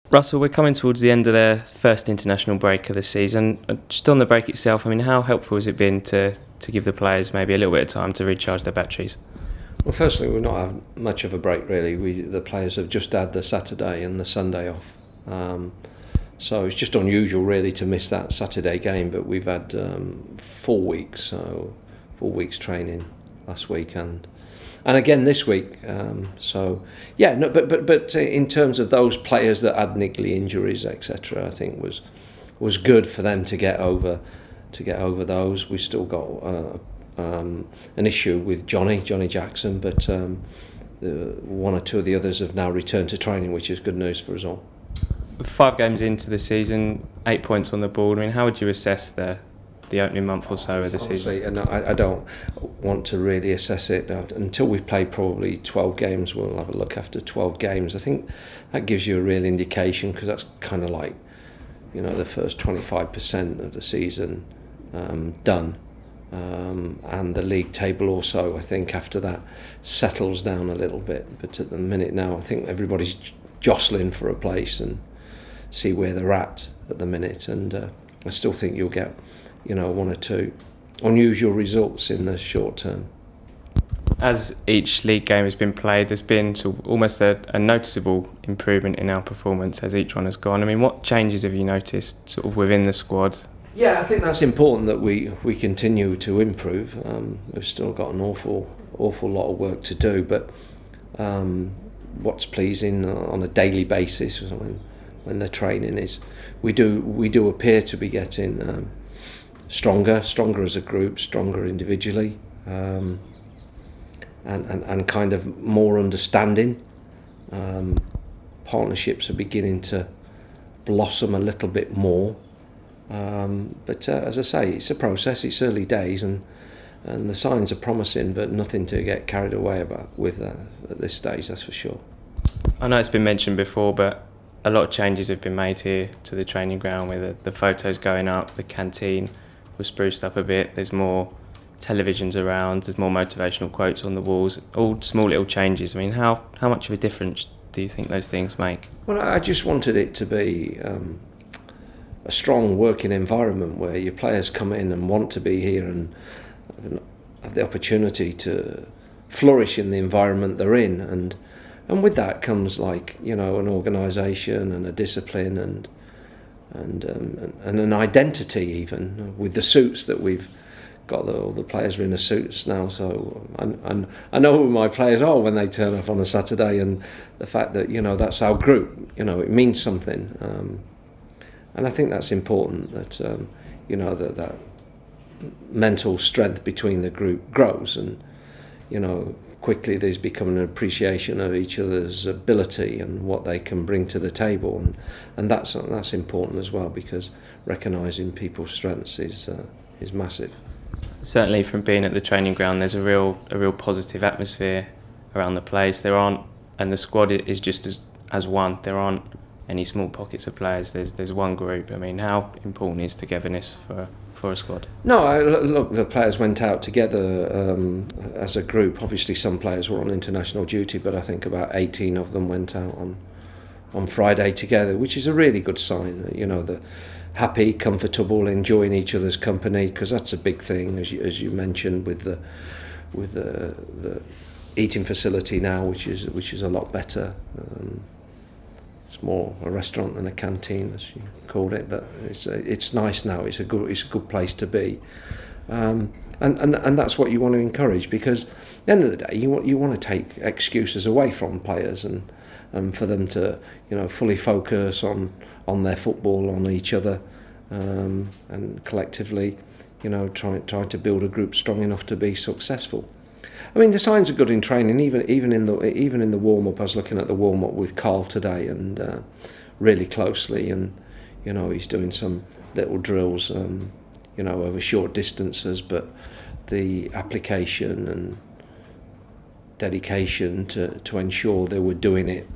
Russell, we're coming towards the end of the first international break of the season. Just on the break itself, I mean, how helpful has it been to give the players maybe a little bit of time to recharge their batteries? Well, firstly, we've not had much of a break really. The players have just had the Saturday and the Sunday off. So it's just unusual really to miss that Saturday game, but we've had 4 weeks, so 4 weeks training last week and again this week. But in terms of those players that had niggly injuries, etc., I think was good for them to get over those. We've still got an issue with Johnny Jackson, but one or two of the others have now returned to training, which is good news for us all. 5 games into the season, 8 points on the board. I mean, how would you assess the opening month or so of the season? And I don't want to really assess it until we've played probably 12 games. We'll have a look after 12 games. I think that gives you a real indication, because that's kind of like, the first 25% of the season done. And the league table also, I think, after that settles down a little bit. But at the minute now, I think everybody's jostling for a place and see where they're at the minute. And I still think you'll get, 1 or 2 unusual results in the short term. As each league game has been played, there's been sort of almost a noticeable improvement in our performance as each one has gone. I mean, what changes have you noticed sort of within the squad? Yeah, I think that's important that we continue to improve. We've still got an awful lot of work to do, but what's pleasing on a daily basis when the training is, we do appear to be getting stronger as a group, stronger individually, and kind of more understanding. Partnerships are beginning to blossom a little bit more. But as I say, it's a process, it's early days, and the signs are promising, but nothing to get carried away about with at this stage, that's for sure. I know it's been mentioned before, but a lot of changes have been made here to the training ground, with the photos going up, the canteen was spruced up a bit, there's more televisions around, there's more motivational quotes on the walls, all small little changes. I mean, how much of a difference do you think those things make? Well, I just wanted it to be a strong working environment where your players come in and want to be here and have the opportunity to flourish in the environment they're in, and with that comes an organisation and a discipline and an identity, even with the suits that we've got. All the players are in the suits now, so I know who my players are when they turn up on a Saturday, and the fact that that's our group, it means something. And I think that's important, that that mental strength between the group grows, and quickly there's become an appreciation of each other's ability and what they can bring to the table, and that's important as well, because recognising people's strengths is massive. Certainly, from being at the training ground, there's a real positive atmosphere around the place. And the squad is just as one. There aren't any small pockets of players. There's one group. I mean, how important is togetherness for a squad? No, look, the players went out together as a group. Obviously, some players were on international duty, but I think about 18 of them went out on Friday together, which is a really good sign. They're happy, comfortable, enjoying each other's company, because that's a big thing, as you mentioned, with the eating facility now, which is a lot better. It's more a restaurant than a canteen, as you called it, but it's nice now. It's a good place to be, and that's what you want to encourage, because at the end of the day, you want to take excuses away from players and for them to fully focus on their football, on each other, and collectively try to build a group strong enough to be successful. I mean, the signs are good in training. Even in the warm up, I was looking at the warm up with Carl today, and really closely, and he's doing some little drills, over short distances, but the application and dedication to ensure they were doing it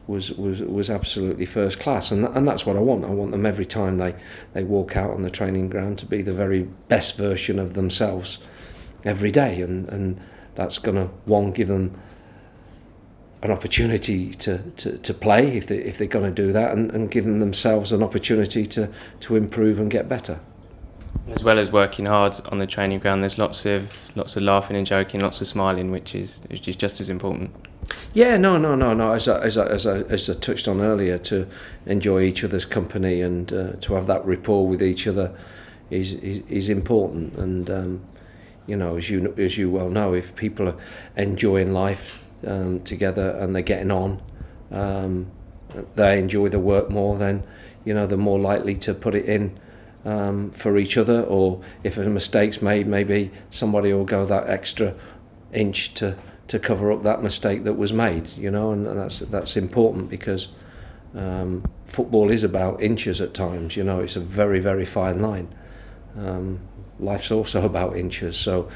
was absolutely first class, and that's what I want. I want them every time they walk out on the training ground to be the very best version of themselves every day, and that's going to, one, give them an opportunity to play if they're going to do that, and giving themselves an opportunity to improve and get better. As well as working hard on the training ground, there's lots of laughing and joking, lots of smiling, which is just as important. Yeah, no. As I touched on earlier, to enjoy each other's company and to have that rapport with each other is important. And as you well know, if people are enjoying life together and they're getting on, they enjoy the work more. Then they're more likely to put it in for each other. Or if a mistake's made, maybe somebody will go that extra inch to cover up that mistake that was made, and that's important, because football is about inches at times. It's a very, very fine line. Life's also about inches. So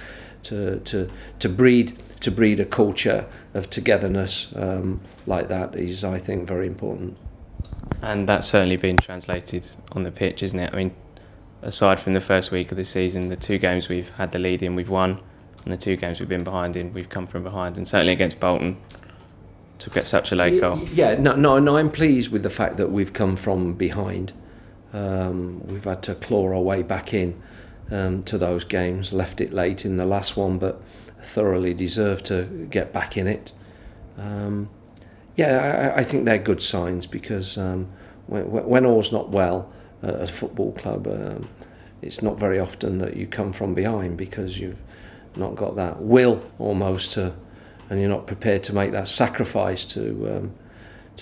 to breed a culture of togetherness like that is, I think, very important. And that's certainly been translated on the pitch, isn't it? I mean, aside from the first week of the season, the 2 games we've had the lead in, we've won. And the 2 games we've been behind in, we've come from behind. And certainly against Bolton, to get such a late goal. Yeah, no, I'm pleased with the fact that we've come from behind. We've had to claw our way back in to those games. Left it late in the last one, but thoroughly deserved to get back in it. I think they're good signs, because when all's not well at a football club, it's not very often that you come from behind, because you've not got that will almost and you're not prepared to make that sacrifice to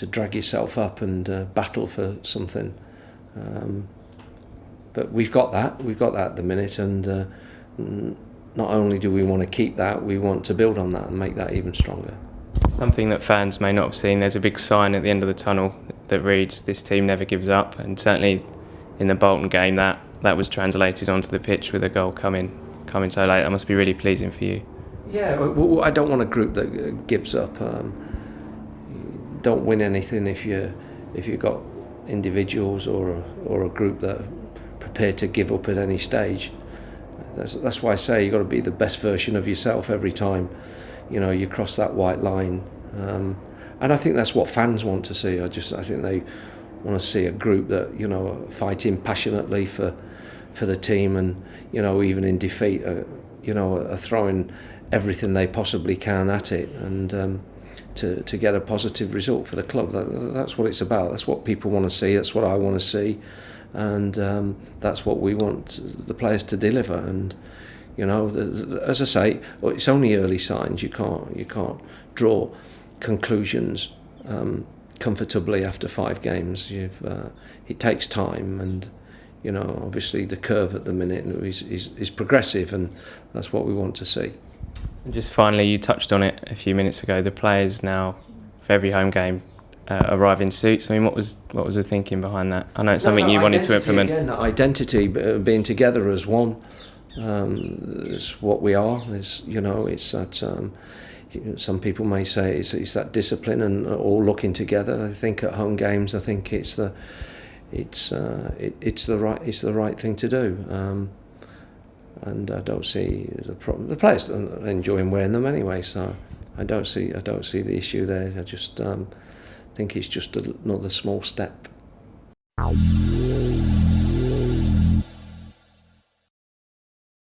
drag yourself up and battle for something. But we've got that at the minute, and not only do we want to keep that, we want to build on that and make that even stronger. Something that fans may not have seen, there's a big sign at the end of the tunnel that reads, "This team never gives up," and certainly in the Bolton game that was translated onto the pitch with a goal coming so late. That must be really pleasing for you. Yeah, well, I don't want a group that gives up. Don't win anything if you've got individuals or a group that are prepared to give up at any stage. That's why I say you've got to be the best version of yourself every time you cross that white line. And I think that's what fans want to see. I think they want to see a group that fighting passionately for the team, and even in defeat are throwing everything they possibly can at it, and to get a positive result for the club. That's what it's about. That's what people want to see. That's what I want to see, and that's what we want the players to deliver. And as I say, it's only early signs. You can't draw conclusions comfortably after 5 games. It takes time, and obviously the curve at the minute is progressive, and that's what we want to see. And just finally, you touched on it a few minutes ago, the players now for every home game arrive in suits. I mean, what was the thinking behind that? I know it's something you wanted to implement. Again, that identity, being together as one, is what we are. It's that. Some people may say it's that discipline and all looking together. I think at home games, I think it's the right thing to do. And I don't see the problem. The players are enjoying wearing them anyway, so I don't see the issue there. I just think it's just another small step.